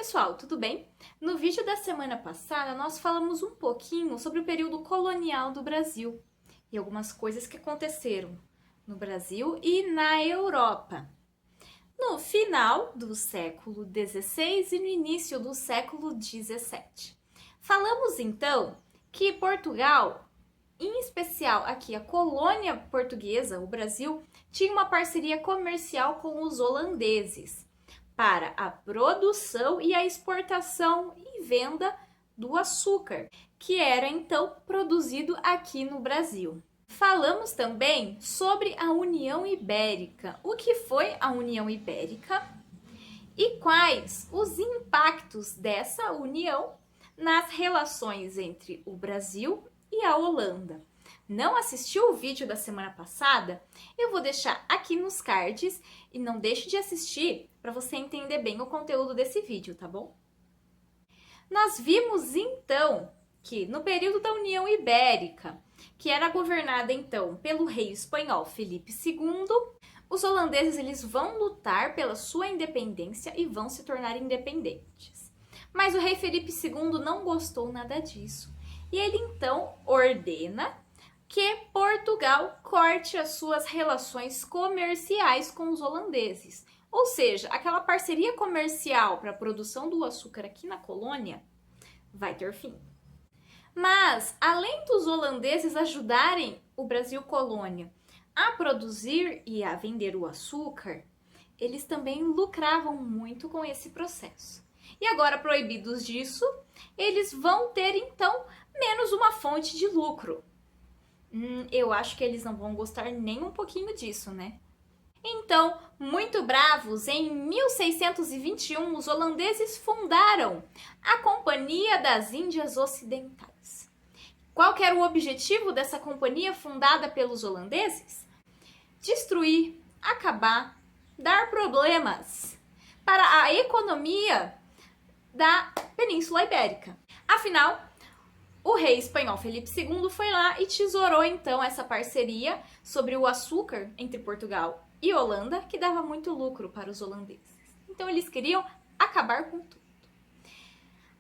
pessoal, tudo bem? No vídeo da semana passada, nós falamos um pouquinho sobre o período colonial do Brasil e algumas coisas que aconteceram no Brasil e na Europa. No final do século XVI e no início do século XVII. Falamos então que Portugal, em especial aqui a colônia portuguesa, o Brasil, tinha uma parceria comercial com os holandeses para a produção e a exportação e venda do açúcar, que era então produzido aqui no Brasil. Falamos também sobre a União Ibérica. O que foi a União Ibérica e quais os impactos dessa união nas relações entre o Brasil e a Holanda. Não assistiu o vídeo da semana passada? Eu vou deixar aqui nos cards e não deixe de assistir para você entender bem o conteúdo desse vídeo, tá bom? Nós vimos então que no período da União Ibérica, que era governada então pelo rei espanhol Felipe II, os holandeses eles vão lutar pela sua independência e vão se tornar independentes. Mas o rei Felipe II não gostou nada disso. E ele então ordena que Portugal corte as suas relações comerciais com os holandeses. Ou seja, aquela parceria comercial para a produção do açúcar aqui na colônia vai ter fim. Mas, além dos holandeses ajudarem o Brasil colônia a produzir e a vender o açúcar, eles também lucravam muito com esse processo. E agora, proibidos disso, eles vão ter então menos uma fonte de lucro. Eu acho que eles não vão gostar nem um pouquinho disso, né? Então, muito bravos, em 1621, os holandeses fundaram a Companhia das Índias Ocidentais. Qual que era o objetivo dessa companhia fundada pelos holandeses? Destruir, acabar, dar problemas para a economia da Península Ibérica. Afinal, o rei espanhol Felipe II foi lá e tesourou então essa parceria sobre o açúcar entre Portugal e Holanda, que dava muito lucro para os holandeses. Então eles queriam acabar com tudo.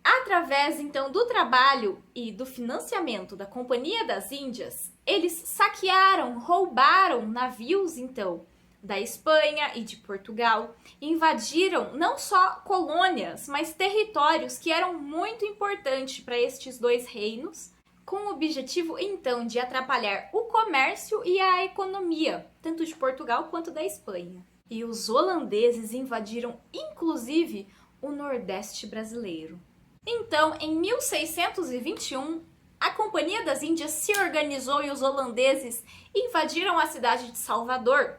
Através então do trabalho e do financiamento da Companhia das Índias, eles saquearam, roubaram navios então da Espanha e de Portugal, invadiram não só colônias, mas territórios que eram muito importantes para estes dois reinos, com o objetivo então de atrapalhar o comércio e a economia, tanto de Portugal quanto da Espanha. E os holandeses invadiram inclusive o Nordeste brasileiro. Então, em 1621, a Companhia das Índias se organizou e os holandeses invadiram a cidade de Salvador,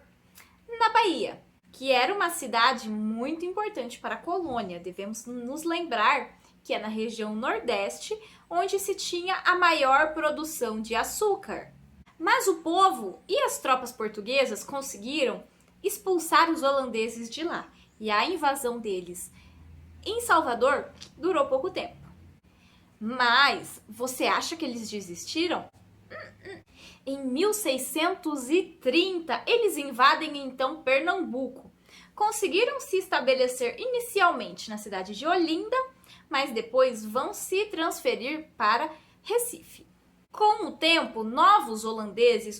na Bahia, que era uma cidade muito importante para a colônia. Devemos nos lembrar que é na região Nordeste onde se tinha a maior produção de açúcar. Mas o povo e as tropas portuguesas conseguiram expulsar os holandeses de lá. E a invasão deles em Salvador durou pouco tempo. Mas você acha que eles desistiram? Em 1630, eles invadem então Pernambuco. Conseguiram se estabelecer inicialmente na cidade de Olinda, mas depois vão se transferir para Recife. Com o tempo,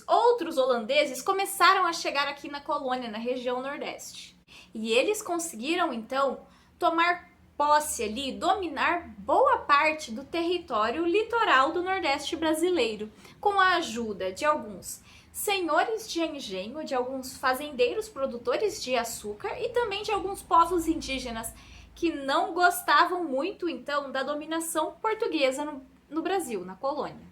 outros holandeses começaram a chegar aqui na colônia, na região Nordeste. E eles conseguiram então tomar posse ali, dominar boa parte do território litoral do Nordeste brasileiro, com a ajuda de alguns senhores de engenho, de alguns fazendeiros produtores de açúcar e também de alguns povos indígenas que não gostavam muito, então, da dominação portuguesa no Brasil, na colônia.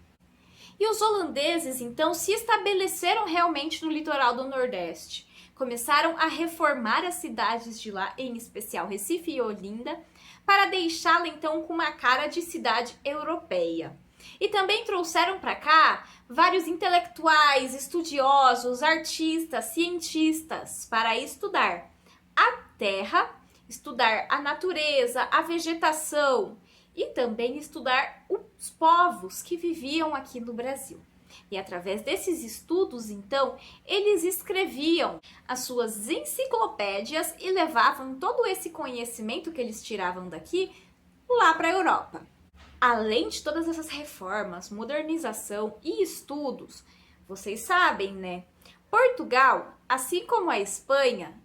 E os holandeses, então, se estabeleceram realmente no litoral do Nordeste. Começaram a reformar as cidades de lá, em especial Recife e Olinda, para deixá-la então com uma cara de cidade europeia. E também trouxeram para cá vários intelectuais, estudiosos, artistas, cientistas para estudar a terra, estudar a natureza, a vegetação e também estudar os povos que viviam aqui no Brasil. E através desses estudos, então, eles escreviam as suas enciclopédias e levavam todo esse conhecimento que eles tiravam daqui lá para a Europa. Além de todas essas reformas, modernização e estudos, vocês sabem, né? Portugal, assim como a Espanha,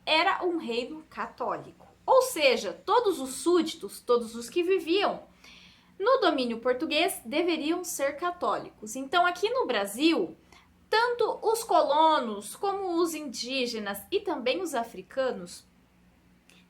era um reino católico. Ou seja, todos os súditos, todos os que viviam no domínio português, deveriam ser católicos. Então, aqui no Brasil, tanto os colonos como os indígenas e também os africanos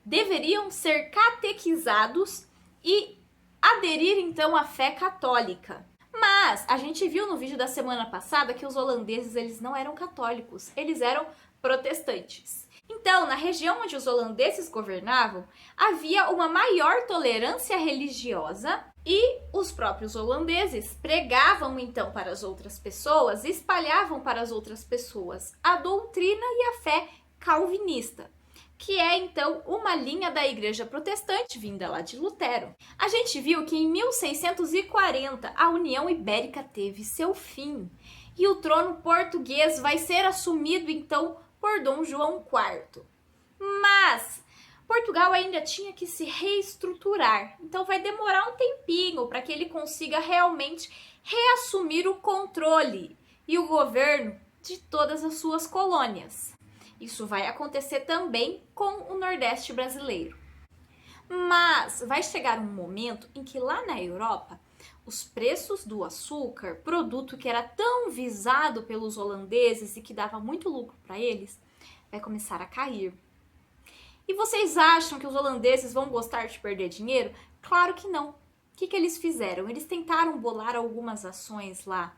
deveriam ser catequizados e aderir então à fé católica. Mas a gente viu no vídeo da semana passada que os holandeses eles não eram católicos, eles eram protestantes. Então, na região onde os holandeses governavam, havia uma maior tolerância religiosa e os próprios holandeses pregavam então para as outras pessoas, espalhavam para as outras pessoas a doutrina e a fé calvinista, que é então uma linha da igreja protestante vinda lá de Lutero. A gente viu que em 1640 a União Ibérica teve seu fim e o trono português vai ser assumido então por Dom João IV. Mas Portugal ainda tinha que se reestruturar, então vai demorar um tempinho para que ele consiga realmente reassumir o controle e o governo de todas as suas colônias. Isso vai acontecer também com o Nordeste brasileiro. Mas vai chegar um momento em que lá na Europa, os preços do açúcar, produto que era tão visado pelos holandeses e que dava muito lucro para eles, vai começar a cair. E vocês acham que os holandeses vão gostar de perder dinheiro? Claro que não. O que eles fizeram? Eles tentaram bolar algumas ações lá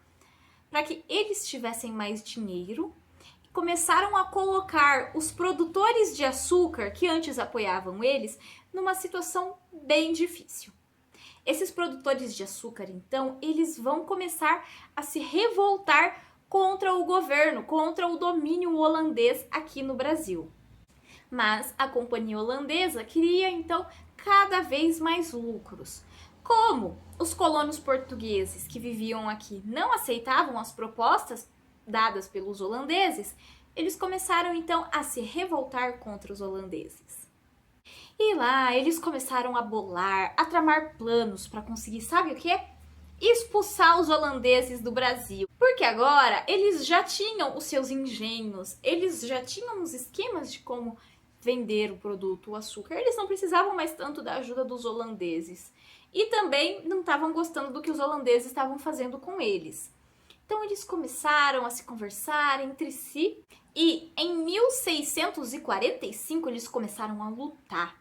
para que eles tivessem mais dinheiro. Começaram a colocar os produtores de açúcar, que antes apoiavam eles, numa situação bem difícil. Esses produtores de açúcar, então, eles vão começar a se revoltar contra o governo, contra o domínio holandês aqui no Brasil. Mas a companhia holandesa queria, então, cada vez mais lucros. Como os colonos portugueses que viviam aqui não aceitavam as propostas dadas pelos holandeses, eles começaram então a se revoltar contra os holandeses. E lá eles começaram a bolar, a tramar planos para conseguir, sabe o quê? Expulsar os holandeses do Brasil. Porque agora eles já tinham os seus engenhos, eles já tinham os esquemas de como vender o produto, o açúcar. Eles não precisavam mais tanto da ajuda dos holandeses. E também não estavam gostando do que os holandeses estavam fazendo com eles. Então eles começaram a se conversar entre si e em 1645 eles começaram a lutar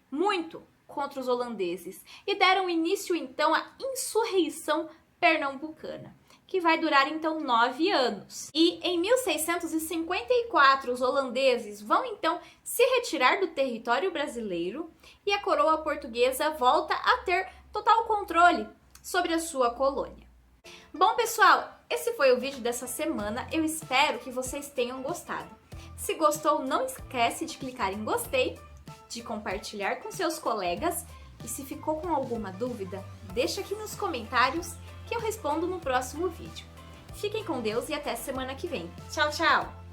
muito contra os holandeses e deram início então à insurreição pernambucana, que vai durar então 9 anos. E em 1654 os holandeses vão então se retirar do território brasileiro e a coroa portuguesa volta a ter total controle sobre a sua colônia. Bom, pessoal, esse foi o vídeo dessa semana. Eu espero que vocês tenham gostado. Se gostou, não esquece de clicar em gostei, de compartilhar com seus colegas e se ficou com alguma dúvida, deixa aqui nos comentários que eu respondo no próximo vídeo. Fiquem com Deus e até semana que vem. Tchau, tchau!